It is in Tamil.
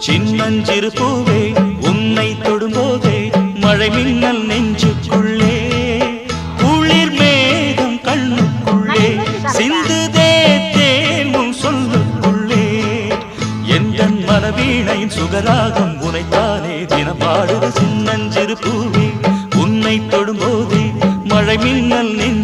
சின்னஞ்சிறு பூவே உன்னை தொடும்போதே மழை மின்னல் நெஞ்சுக்குள்ளே குளிர் மேகம் கண்ணுக்குள்ளே சிந்துதே தேனும் சொல்லுக்குள்ளே எந்தன் மனவீணையின் சுகராகம் உனைத்தானே தினம் பாடுது சின்னஞ்சிறு பூவே உன்னை தொடும்போதே மழை மின்னல் நெஞ்சு